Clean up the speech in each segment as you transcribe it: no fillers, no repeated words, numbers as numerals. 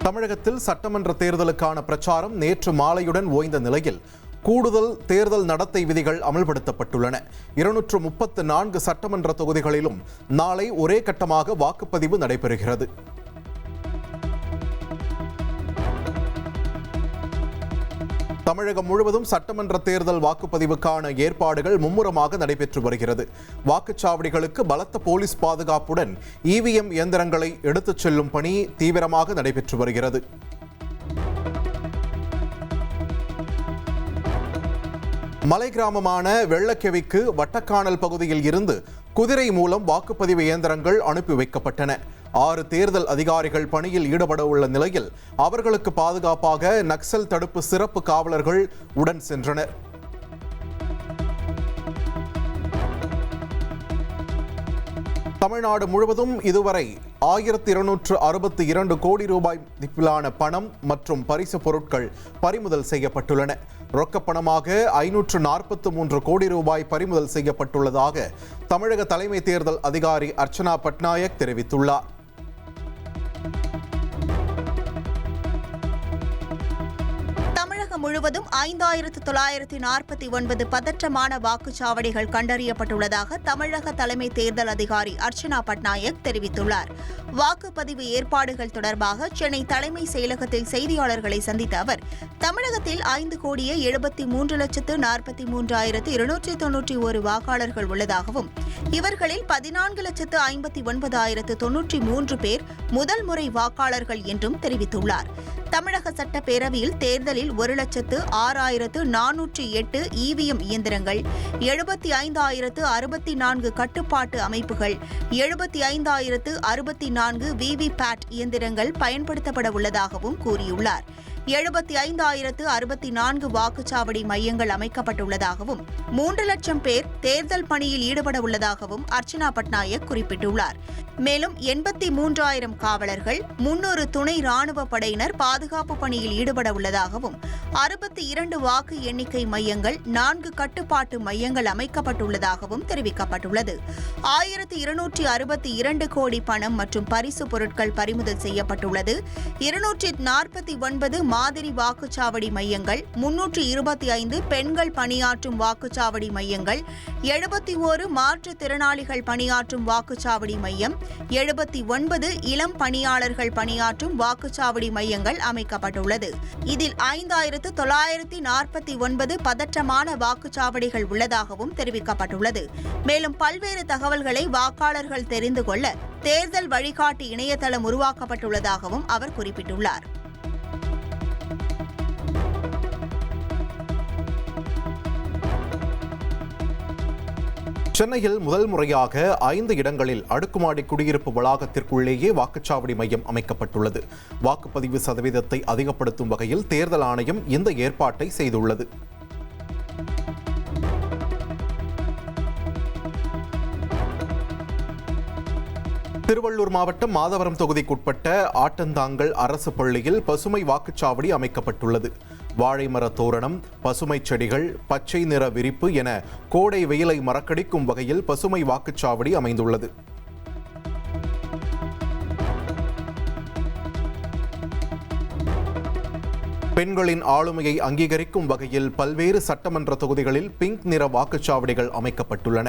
தமிழகத்தில் சட்டமன்ற தேர்தலுக்கான பிரச்சாரம் நேற்று மாலையுடன் ஓய்ந்த நிலையில் கூடுதல் தேர்தல் நடத்தை விதிகள் அமல்படுத்தப்பட்டுள்ளன. 234 சட்டமன்ற தொகுதிகளிலும் நாளை ஒரே கட்டமாக வாக்குப்பதிவு நடைபெறுகிறது. தமிழகம் முழுவதும் சட்டமன்ற தேர்தல் வாக்குப்பதிவுக்கான ஏற்பாடுகள் மும்முரமாக நடைபெற்று வருகிறது. வாக்குச்சாவடிகளுக்கு பலத்த போலீஸ் பாதுகாப்புடன் இவிஎம் இயந்திரங்களை எடுத்துச் செல்லும் பணி தீவிரமாக நடைபெற்று வருகிறது. மலை கிராமமான வெள்ளக்கெவிக்கு வட்டக்கானல் பகுதியில் இருந்து குதிரை மூலம் வாக்குப்பதிவு இயந்திரங்கள் அனுப்பி வைக்கப்பட்டன. 6 தேர்தல் அதிகாரிகள் பணியில் ஈடுபட உள்ள நிலையில் அவர்களுக்கு பாதுகாப்பாக நக்சல் தடுப்பு சிறப்பு காவலர்கள் உடன் சென்றனர். தமிழ்நாடு முழுவதும் இதுவரை 1262 கோடி ரூபாய் மதிப்பிலான பணம் மற்றும் பரிசு பொருட்கள் பறிமுதல் செய்யப்பட்டுள்ளன. ரொக்கப்பணமாக 543 கோடி ரூபாய் பறிமுதல் செய்யப்பட்டுள்ளதாக தமிழக தலைமை தேர்தல் அதிகாரி அர்ச்சனா பட்நாயக் தெரிவித்துள்ளார். முழுவதும் 5949 பதற்றமான வாக்குச்சாவடிகள் கண்டறியப்பட்டுள்ளதாக தமிழக தலைமை தேர்தல் அதிகாரி அர்ச்சனா பட்நாயக் தெரிவித்துள்ளார். வாக்குப்பதிவு ஏற்பாடுகள் தொடர்பாக சென்னை தலைமை செயலகத்தில் செய்தியாளர்களை சந்தித்த அவர், தமிழகத்தில் 5,73,43,291 வாக்காளர்கள் உள்ளதாகவும், இவர்களில் 14,59,093 பேர் முதல் முறை வாக்காளர்கள் என்றும் தெரிவித்துள்ளார். தமிழக சட்டப்பேரவையில் தேர்தலில் 1,06,408 இவிஎம் இயந்திரங்கள், 75,064 கட்டுப்பாட்டு அமைப்புகள், 75,064 விவிபேட் இயந்திரங்கள் பயன்படுத்தப்பட உள்ளதாகவும் கூறியுள்ளார். 75,064 வாக்குச்சாவடி மையங்கள் அமைக்கப்பட்டுள்ளதாகவும் 3 லட்சம் பேர் தேர்தல் பணியில் ஈடுபட உள்ளதாகவும் அர்ச்சனா பட்நாயக் குறிப்பிட்டுள்ளார். மேலும் 83,000 காவலர்கள், 300 துணை ராணுவ படையினர் பாதுகாப்பு பணியில் ஈடுபட உள்ளதாகவும் 62 வாக்கு எண்ணிக்கை மையங்கள், 4 கட்டுப்பாட்டு மையங்கள் அமைக்கப்பட்டுள்ளதாகவும் தெரிவிக்கப்பட்டுள்ளது. 1262 கோடி பணம் மற்றும் பரிசு பொருட்கள் பறிமுதல் செய்யப்பட்டுள்ளது. 249 மாதிரி வாக்குச்சாவடி மையங்கள், 325 பெண்கள் பணியாற்றும் வாக்குச்சாவடி மையங்கள், 71 மாற்றுத்திறனாளிகள் பணியாற்றும் வாக்குச்சாவடி மையம், 79 இளம் பணியாளர்கள் பணியாற்றும் வாக்குச்சாவடி மையங்கள் அமைக்கப்பட்டுள்ளது. இதில் 5,949 பதற்றமான வாக்குச்சாவடிகள் உள்ளதாகவும் தெரிவிக்கப்பட்டுள்ளது. மேலும் பல்வேறு தகவல்களை வாக்காளர்கள் தெரிந்து கொள்ள தேர்தல் வழிகாட்டி இணையதளம் உருவாக்கப்பட்டுள்ளதாகவும் அவர் குறிப்பிட்டுள்ளார். சென்னையில் முதல் முறையாக 5 இடங்களில் அடுக்குமாடி குடியிருப்பு வளாகத்திற்குள்ளேயே வாக்குச்சாவடி மையம் அமைக்கப்பட்டுள்ளது. வாக்குப்பதிவு சதவீதத்தை அதிகப்படுத்தும் வகையில் தேர்தல் ஆணையம் இந்த ஏற்பாட்டை செய்துள்ளது. திருவள்ளூர் மாவட்டம் மாதவரம் தொகுதிக்குட்பட்ட ஆட்டந்தாங்கல் அரசு பள்ளியில் பசுமை வாக்குச்சாவடி அமைக்கப்பட்டுள்ளது. வாழைமர தோரணம், பசுமை செடிகள், பச்சை நிற விரிப்பு என கோடை வெயிலை மறக்கடிக்கும் வகையில் பசுமை வாக்குச்சாவடி அமைந்துள்ளது. பெண்களின் ஆளுமையை அங்கீகரிக்கும் வகையில் பல்வேறு சட்டமன்ற தொகுதிகளில் பிங்க் நிற வாக்குச்சாவடிகள் அமைக்கப்பட்டுள்ளன.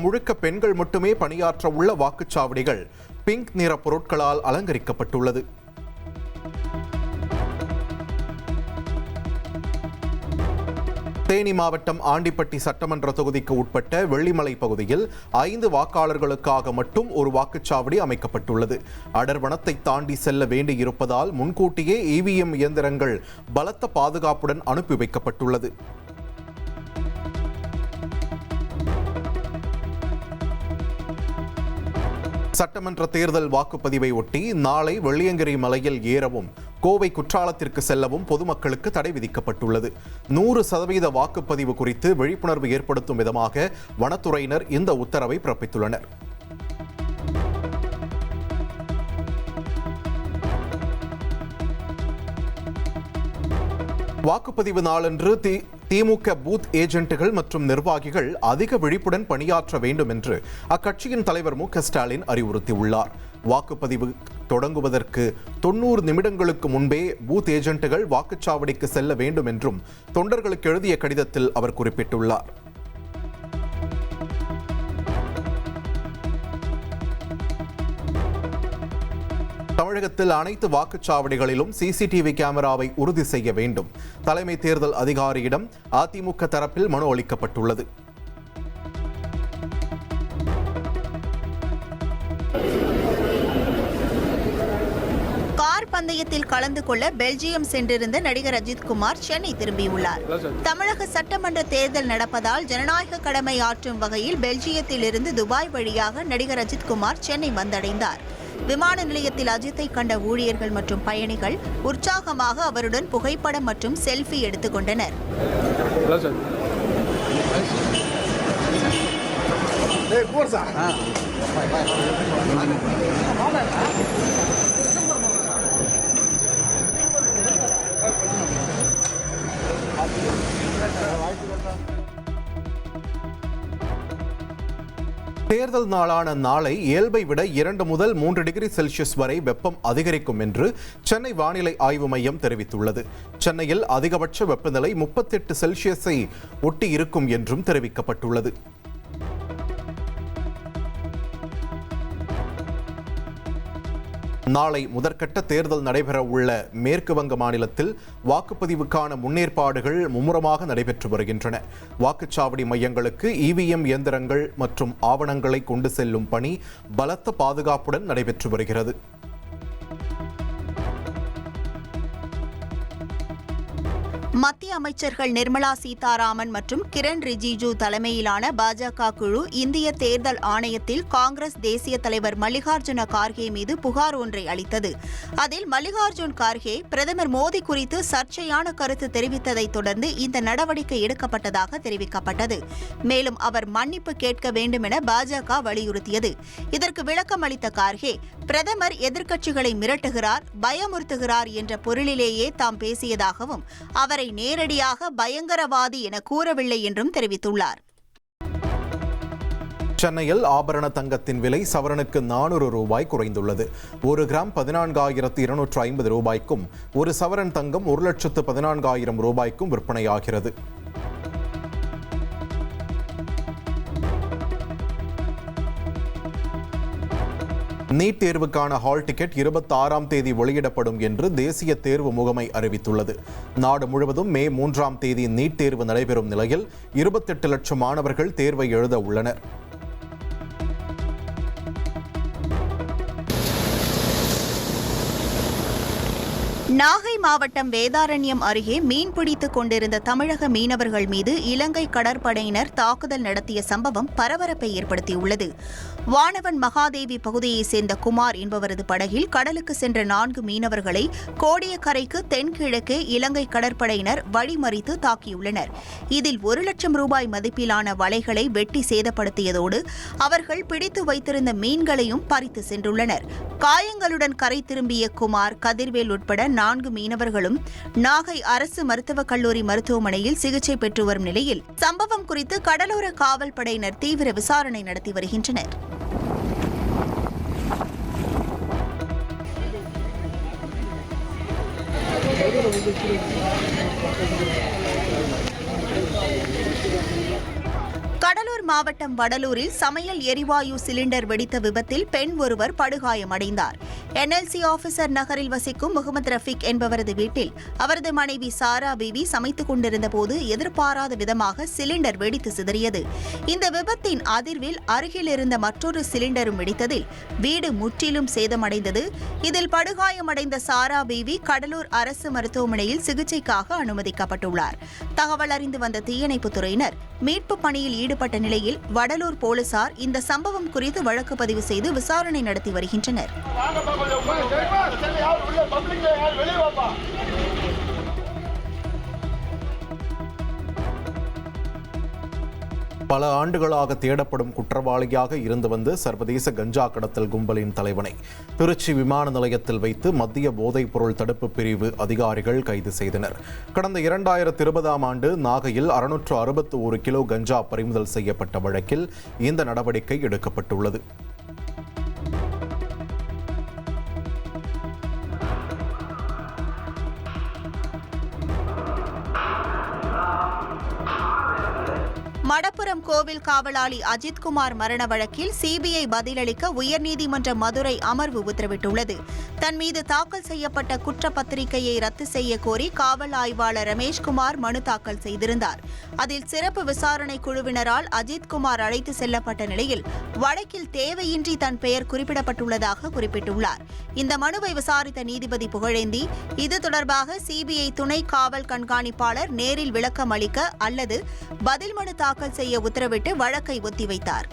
முழுக்க பெண்கள் மட்டுமே பணியாற்ற உள்ள வாக்குச்சாவடிகள் பிங்க் நிற பொருட்களால் அலங்கரிக்கப்பட்டுள்ளது. தேனி மாவட்டம் ஆண்டிப்பட்டி சட்டமன்ற தொகுதிக்கு உட்பட்ட வெள்ளிமலை பகுதியில் 5 வாக்காளர்களுக்காக மட்டும் ஒரு வாக்குச்சாவடி அமைக்கப்பட்டுள்ளது. அடர்வனத்தை தாண்டி செல்ல வேண்டியிருப்பதால் முன்கூட்டியே இவிஎம் இயந்திரங்கள் பலத்த பாதுகாப்புடன் அனுப்பி வைக்கப்பட்டுள்ளது. சட்டமன்ற தேர்தல் வாக்குப்பதிவை ஒட்டி நாளை வெள்ளியங்கிரி மலையில் ஏறவும் கோவை குற்றாலத்திற்கு செல்லவும் பொதுமக்களுக்கு தடை விதிக்கப்பட்டுள்ளது. 100% வாக்குப்பதிவு குறித்து விழிப்புணர்வு ஏற்படுத்தும் விதமாக வனத்துறையினர் இந்த உத்தரவை பிறப்பித்துள்ளனர். வாக்குப்பதிவு நாளன்று திமுக பூத் ஏஜென்ட்டுகள் மற்றும் நிர்வாகிகள் அதிக விழிப்புடன் பணியாற்ற வேண்டும் என்று அக்கட்சியின் தலைவர் மு.க. ஸ்டாலின் அறிவுறுத்தியுள்ளார். வாக்குப்பதிவு தொடங்குவதற்கு 90 நிமிடங்களுக்கு முன்பே பூத் ஏஜென்ட்டுகள் வாக்குச்சாவடிக்கு செல்ல வேண்டும் என்றும் தொண்டர்களுக்கு எழுதிய கடிதத்தில் அவர் குறிப்பிட்டுள்ளார். தமிழகத்தில் அனைத்து வாக்குச்சாவடிகளிலும் சிசிடிவி கேமராவை உறுதி செய்ய வேண்டும். தலைமை தேர்தல் அதிகாரியிடம் அதிமுக தரப்பில் மனு அளிக்கப்பட்டுள்ளது. கார் பந்தயத்தில் கலந்து கொள்ள பெல்ஜியம் சென்றிருந்த நடிகர் அஜித்குமார் சென்னை திரும்பியுள்ளார். தமிழக சட்டமன்ற தேர்தல் நடப்பதால் ஜனநாயக கடமை ஆற்றும் வகையில் பெல்ஜியத்தில் இருந்து துபாய் வழியாக நடிகர் அஜித்குமார் சென்னை வந்தடைந்தார். விமான நிலையத்தில் அஜித்தை கண்ட ஊழியர்கள் மற்றும் பயணிகள் உற்சாகமாக அவருடன் புகைப்படம் மற்றும் செல்ஃபி எடுத்துக் கொண்டனர். தேர்தல் நாளான நாளை இயல்பை விட 2 முதல் 3 டிகிரி செல்சியஸ் வரை வெப்பம் அதிகரிக்கும் என்று சென்னை வானிலை ஆய்வு மையம் தெரிவித்துள்ளது. சென்னையில் அதிகபட்ச வெப்பநிலை 38 செல்சியஸை ஒட்டி இருக்கும் என்றும் தெரிவிக்கப்பட்டுள்ளது. நாளை முதற்கட்ட தேர்தல் நடைபெற உள்ள மேற்கு வங்க மாநிலத்தில் வாக்குப்பதிவுக்கான முன்னேற்பாடுகள் மும்முரமாக நடைபெற்று வருகின்றன. வாக்குச்சாவடி மையங்களுக்கு இவிஎம் இயந்திரங்கள் மற்றும் ஆவணங்களை கொண்டு செல்லும் பணி பலத்த பாதுகாப்புடன் நடைபெற்று வருகிறது. மத்திய அமைச்சர்கள் நிர்மலா சீதாராமன் மற்றும் கிரண் ரிஜிஜு தலைமையிலான பாஜக குழு இந்திய தேர்தல் ஆணையத்தில் காங்கிரஸ் தேசிய தலைவர் மல்லிகார்ஜுன கார்கே மீது புகார் ஒன்றை அளித்தது. அதில் மல்லிகார்ஜுன் கார்கே பிரதமர் மோடி குறித்து சர்ச்சையான கருத்து தெரிவித்ததைத் தொடர்ந்து இந்த நடவடிக்கை எடுக்கப்பட்டதாக தெரிவிக்கப்பட்டது. மேலும் அவர் மன்னிப்பு கேட்க வேண்டும் என பாஜக வலியுறுத்தியது. இதற்கு விளக்கம் அளித்த கார்கே, பிரதமர் எதிர்க்கட்சிகளை மிரட்டுகிறார், பயமுறுத்துகிறார் என்ற பொருளிலேயே தாம் பேசியதாகவும் அவரை நேரடியாக பயங்கரவாதி என கூறவில்லை என்றும் தெரிவித்துள்ளார். சென்னையில் ஆபரண தங்கத்தின் விலை சவரனுக்கு 400 ரூபாய் குறைந்துள்ளது. 1 கிராம் 14,250 ரூபாய்க்கும் 1 சவரன் தங்கம் 1,14,000 ரூபாய்க்கும் விற்பனையாகிறது. நீட் தேர்வுக்கான ஹால் டிக்கெட் 26ஆம் தேதி வெளியிடப்படும் என்று தேசிய தேர்வு முகமை அறிவித்துள்ளது. நாடு முழுவதும் மே 3ஆம் தேதி நீட் தேர்வு நடைபெறும் நிலையில் 28 லட்சம் மாணவர்கள் தேர்வை எழுத உள்ளனர். நாகை மாவட்டம் வேதாரண்யம் அருகே மீன்பிடித்துக் கொண்டிருந்த தமிழக மீனவர்கள் மீது இலங்கை கடற்படையினர் தாக்குதல் நடத்திய சம்பவம் பரபரப்பை ஏற்படுத்தியுள்ளது. வானவன் மகாதேவி பகுதியைச் சேர்ந்த குமார் என்பவரது படகில் கடலுக்கு சென்ற 4 மீனவர்களை கோடியக்கரைக்கு தென்கிழக்கே இலங்கை கடற்படையினர் வழிமறித்து தாக்கியுள்ளனர். இதில் 1 லட்சம் ரூபாய் மதிப்பிலான வலைகளை வெட்டி சேதப்படுத்தியதோடு அவர்கள் பிடித்து வைத்திருந்த மீன்களையும் பறித்து சென்றுள்ளனர். காயங்களுடன் கரை திரும்பிய குமார், கதிர்வேல் உட்பட 4 மீனவர்களும் நாகை அரசு மருத்துவக் கல்லூரி மருத்துவமனையில் சிகிச்சை பெற்று வரும் நிலையில் சம்பவம் குறித்து கடலோர காவல் படையினர் தீவிர விசாரணை நடத்தி வருகின்றனர். கடலூர் மாவட்டம் வடலூரில் சமையல் எரிவாயு சிலிண்டர் வெடித்த விபத்தில் பெண் ஒருவர் படுகாயமடைந்தார். NLC ஆபீசர் நகரில் வசிக்கும் முகமது ரஃபீக் என்பவரது வீட்டில் அவரது மனைவி சாரா பீவி சமைத்துக் கொண்டிருந்த போது எதிர்பாராத விதமாக சிலிண்டர் வெடித்து சிதறியது. இந்த விபத்தின் அதிர்வில் அருகில் இருந்த மற்றொரு சிலிண்டரும் வெடித்ததில் வீடு முற்றிலும் சேதமடைந்தது. இதில் படுகாயமடைந்த சாரா பீவி கடலூர் அரசு மருத்துவமனையில் சிகிச்சைக்காக அனுமதிக்கப்பட்டுள்ளார். தகவல் அறிந்து வந்த தீயணைப்புத் துறையினர் மீட்புப் பணியில் ஈடுபட்ட நிலையில் வடலூர் போலீசார் இந்த சம்பவம் குறித்து வழக்கு பதிவு செய்து விசாரணை நடத்தி வருகின்றனர். பல ஆண்டுகளாக தேடப்படும் குற்றவாளியாக இருந்து வந்த சர்வதேச கஞ்சா கடத்தல் கும்பலின் தலைவனை திருச்சி விமான நிலையத்தில் வைத்து மத்திய போதைப் பொருள் தடுப்பு பிரிவு அதிகாரிகள் கைது செய்தனர். கடந்த 2020ஆம் ஆண்டு நாகையில் 661 கிலோ கஞ்சா பறிமுதல் செய்யப்பட்ட வழக்கில் இந்த நடவடிக்கை எடுக்கப்பட்டுள்ளது. மடப்புரம் கோவில் காவலாளி அஜித்குமார் மரண வழக்கில் சிபிஐ பதிலளிக்க உயர்நீதிமன்ற மதுரை அமர்வு உத்தரவிட்டுள்ளது. தன் மீது தாக்கல் செய்யப்பட்ட குற்றப்பத்திரிகையை ரத்து செய்ய கோரி காவல் ஆய்வாளர் ரமேஷ்குமார் மனு தாக்கல் செய்திருந்தார். அதில் சிறப்பு விசாரணை குழுவினரால் அஜித்குமார் அழைத்து செல்லப்பட்ட நிலையில் வழக்கில் தேவையின்றி தன் பெயர் குறிப்பிடப்பட்டுள்ளதாக குறிப்பிட்டுள்ளார். இந்த மனுவை விசாரித்த நீதிபதி புகழேந்தி, இது தொடர்பாக சிபிஐ துணை காவல் கண்காணிப்பாளர் நேரில் விளக்கம் அளிக்க அல்லது பதில் மனு தாக்கல் செய்ய உத்தரவிட்டு வழக்கை ஒத்திவைத்தார்.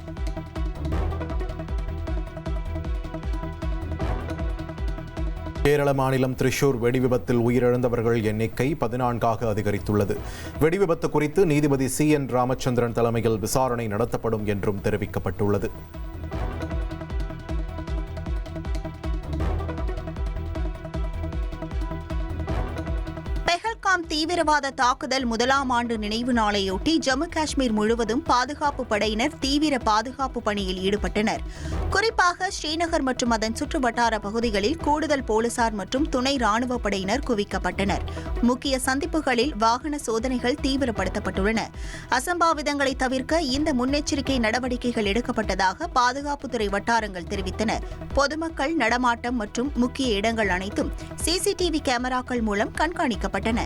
கேரள மாநிலம் திரிசூர் வெடிவிபத்தில் உயிரிழந்தவர்கள் எண்ணிக்கை 14ஆக அதிகரித்துள்ளது. வெடிவிபத்து குறித்து நீதிபதி CN ராமச்சந்திரன் தலைமையில் விசாரணை நடத்தப்படும் என்றும் தெரிவிக்கப்பட்டுள்ளது. பெஹல்காம் தீவிரவாத தாக்குதல் முதலாம் ஆண்டு நினைவு நாளையொட்டி ஜம்மு காஷ்மீர் முழுவதும் பாதுகாப்பு படையினர் தீவிர பாதுகாப்பு பணியில் ஈடுபட்டனர். குறிப்பாக ஸ்ரீநகர் மற்றும் அதன் சுற்றுவட்டார பகுதிகளில் கூடுதல் போலீசார் மற்றும் துணை ராணுவ படையினர் குவிக்கப்பட்டனர். முக்கிய சந்திப்புகளில் வாகன சோதனைகள் தீவிரப்படுத்தப்பட்டுள்ளன. அசம்பாவிதங்களை தவிர்க்க இந்த முன்னெச்சரிக்கை நடவடிக்கைகள் எடுக்கப்பட்டதாக பாதுகாப்புத்துறை வட்டாரங்கள் தெரிவித்தன. பொதுமக்கள் நடமாட்டம் மற்றும் முக்கிய இடங்கள் அனைத்தும் CCTV கேமராக்கள் மூலம் கண்காணிக்கப்பட்டன.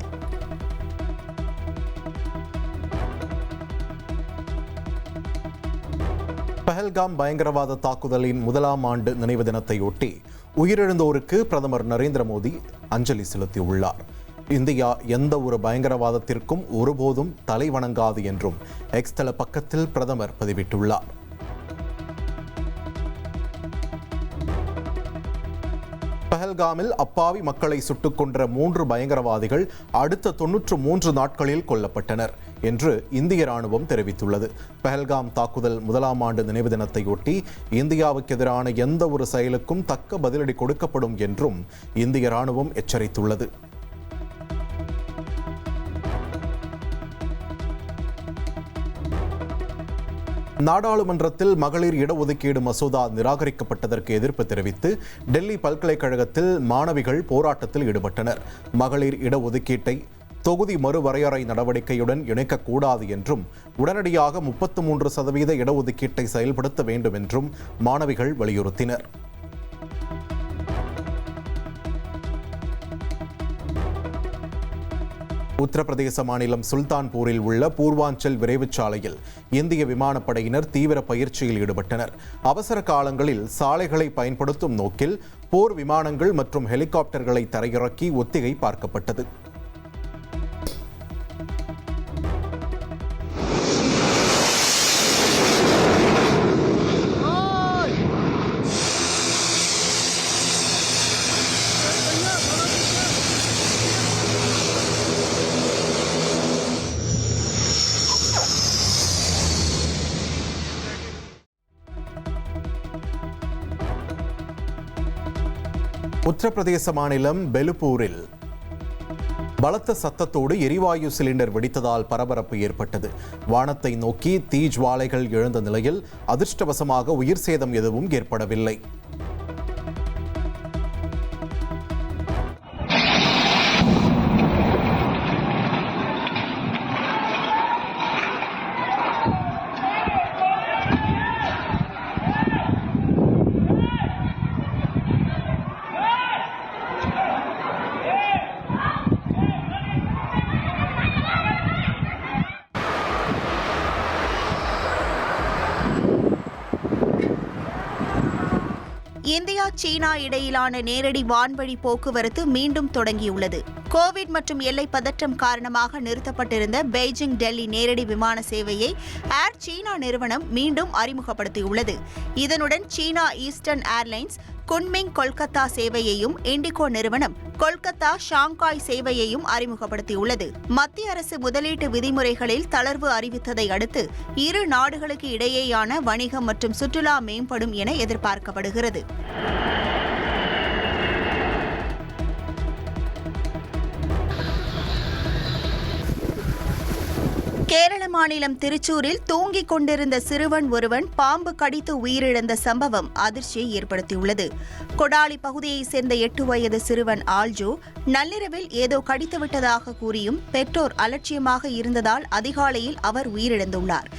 பஹல்காம் பயங்கரவாத தாக்குதலின் முதலாம் ஆண்டு நினைவு தினத்தையொட்டி உயிரிழந்தோருக்கு பிரதமர் நரேந்திர மோடி அஞ்சலி செலுத்தியுள்ளார். இந்தியா எந்த ஒரு பயங்கரவாதத்திற்கும் ஒருபோதும் தலை வணங்காது என்றும் எக்ஸ் தள பக்கத்தில் பிரதமர் பதிவிட்டுள்ளார். பஹல்காமில் அப்பாவி மக்களை சுட்டுக் கொன்ற 3 பயங்கரவாதிகள் அடுத்த 93 நாட்களில் கொல்லப்பட்டனர் என்று இந்திய ராணுவம் தெரிவித்துள்ளது. பஹல்காம் தாக்குதல் முதலாம் ஆண்டு நினைவு தினத்தையொட்டி இந்தியாவுக்கு எதிரான எந்த ஒரு செயலுக்கும் தக்க பதிலடி கொடுக்கப்படும் என்றும் இந்திய ராணுவம் எச்சரித்துள்ளது. நாடாளுமன்றத்தில் மகளிர் இடஒதுக்கீடு மசோதா நிராகரிக்கப்பட்டதற்கு எதிர்ப்பு தெரிவித்து டெல்லி பல்கலைக்கழகத்தில் மாணவிகள் போராட்டத்தில் ஈடுபட்டனர். மகளிர் இடஒதுக்கீட்டை தொகுதி மறுவரையறை நடவடிக்கையுடன் இணைக்கக்கூடாது என்றும் உடனடியாக 33% இடஒதுக்கீட்டை செயல்படுத்த வேண்டும் என்றும் மாணவிகள் வலியுறுத்தினர். உத்தரப்பிரதேச மாநிலம் சுல்தான்பூரில் உள்ள பூர்வாஞ்சல் விரைவுச் சாலையில் இந்திய விமானப்படையினர் தீவிர பயிற்சியில் ஈடுபட்டனர். அவசர காலங்களில் சாலைகளை பயன்படுத்தும் நோக்கில் போர் விமானங்கள் மற்றும் ஹெலிகாப்டர்களை தரையிறக்கி ஒத்திகை பார்க்கப்பட்டது. உத்தரப்பிரதேச மாநிலம் பெலுப்பூரில் பலத்த சத்தத்தோடு எரிவாயு சிலிண்டர் வெடித்ததால் பரபரப்பு ஏற்பட்டது. வானத்தை நோக்கி தீ ஜுவாலைகள் எழுந்த நிலையில் அதிர்ஷ்டவசமாக உயிர் சேதம் எதுவும் ஏற்படவில்லை. இந்தியா சீனா இடையிலான நேரடி வான்வழி போக்குவரத்து மீண்டும் தொடங்கியுள்ளது. கோவிட் மற்றும் எல்லை பதற்றம் காரணமாக நிறுத்தப்பட்டிருந்த பெய்ஜிங் டெல்லி நேரடி விமான சேவையை ஏர் சீனா நிறுவனம் மீண்டும் அறிமுகப்படுத்தியுள்ளது. இதனுடன் சீனா ஈஸ்டர்ன் ஏர்லைன்ஸ் குன்மிங் கொல்கத்தா சேவையையும் இண்டிகோ நிறுவனம் கொல்கத்தா ஷாங்காய் சேவையையும் அறிமுகப்படுத்தியுள்ளது. மத்திய அரசு முதலீட்டு விதிமுறைகளில் தளர்வு அறிவித்ததை அடுத்து இரு நாடுகளுக்கு இடையேயான வணிகம் மற்றும் சுற்றுலா மேம்படும் என எதிர்பார்க்கப்படுகிறது. கேரள மாநிலம் திருச்சூரில் தூங்கிக் கொண்டிருந்த சிறுவன் ஒருவன் பாம்பு கடித்து உயிரிழந்த சம்பவம் அதிர்ச்சியை ஏற்படுத்தியுள்ளது. கொடாலி பகுதியைச் சேர்ந்த 8 வயது சிறுவன் ஆல்ஜோ நள்ளிரவில் ஏதோ கடித்துவிட்டதாக கூறியும் பெற்றோர் அலட்சியமாக இருந்ததால் அதிகாலையில் அவர் உயிரிழந்துள்ளார்.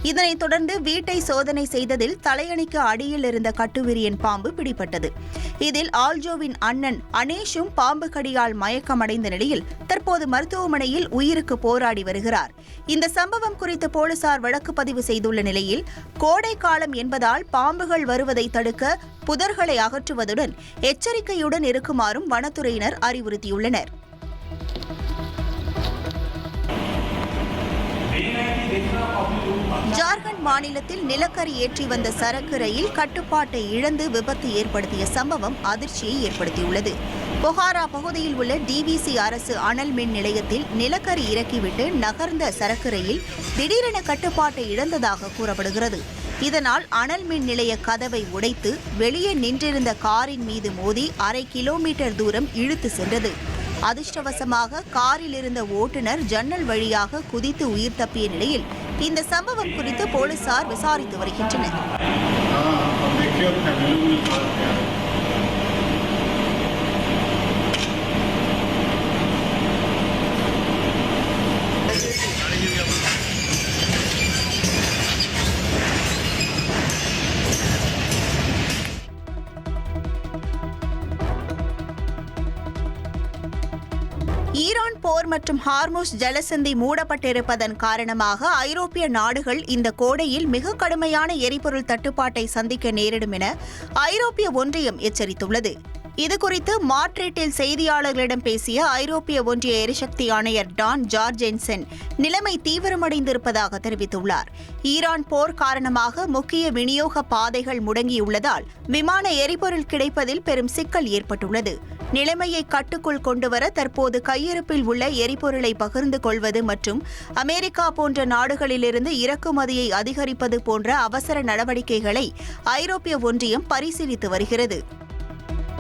இதனைத் தொடர்ந்து வீட்டை சோதனை செய்ததில் தலையணைக்கு அடியில் இருந்த கட்டுவிரியன் பாம்பு பிடிபட்டது. இதில் ஆல்ஜோவின் அண்ணன் அனேஷும் பாம்பு கடியால் மயக்கமடைந்த நிலையில் தற்போது மருத்துவமனையில் உயிருக்கு போராடி வருகிறார். இந்த சம்பவம் குறித்து போலீசார் வழக்கு பதிவு செய்துள்ள நிலையில் கோடை காலம் என்பதால் பாம்புகள் வருவதை தடுக்க புதர்களை அகற்றுவதுடன் எச்சரிக்கையுடன் இருக்குமாறும் வனத்துறையினர் அறிவுறுத்தியுள்ளனர். ஜார்க்கண்ட் மாநிலத்தில் நிலக்கரி ஏற்றி வந்த சரக்கு ரயில் கட்டுப்பாட்டை இழந்து விபத்து ஏற்படுத்திய சம்பவம் அதிர்ச்சியை ஏற்படுத்தியுள்ளது. பொகாரா பகுதியில் உள்ள டிவிசி அரசு அனல் மின் நிலையத்தில் நிலக்கரி இறக்கிவிட்டு நகர்ந்த சரக்கு ரயில் திடீரென கட்டுப்பாட்டை இழந்ததாக கூறப்படுகிறது. இதனால் அனல் மின் நிலைய கதவை உடைத்து வெளியே நின்றிருந்த காரின் மீது மோதி 1/2 கிலோமீட்டர் தூரம் இழுத்து சென்றது. அதிர்ஷ்டவசமாக காரில் இருந்த ஓட்டுநர் ஜன்னல் வழியாக குதித்து உயிர் தப்பிய நிலையில் இந்த சம்பவம் குறித்து போலீசார் விசாரித்து வருகின்றனர். ஈரான் போர் மற்றும் ஹார்முஸ் ஜலசந்தி மூடப்பட்டிருப்பதன் காரணமாக ஐரோப்பிய நாடுகள் இந்த கோடையில் மிக கடுமையான எரிபொருள் தட்டுப்பாட்டை சந்திக்க நேரிடும் என ஐரோப்பிய ஒன்றியம் எச்சரித்துள்ளது. இதுகுறித்து மாட்ரிட்டில் செய்தியாளர்களிடம் பேசிய ஐரோப்பிய ஒன்றிய எரிசக்தி ஆணையர் டான் ஜார்ஜென்சன் நிலைமை தீவிரமடைந்திருப்பதாக தெரிவித்துள்ளார். ஈரான் போர் காரணமாக முக்கிய விநியோக பாதைகள் முடங்கியுள்ளதால் விமான எரிபொருள் கிடைப்பதில் பெரும் சிக்கல் ஏற்பட்டுள்ளது. நிலைமையை கட்டுக்குள் கொண்டுவர தற்போது கையிருப்பில் உள்ள எரிபொருளை பகிர்ந்து கொள்வது மற்றும் அமெரிக்கா போன்ற நாடுகளிலிருந்து இறக்குமதியை அதிகரிப்பது போன்ற அவசர நடவடிக்கைகளை ஐரோப்பிய ஒன்றியம் பரிசீலித்து வருகிறது.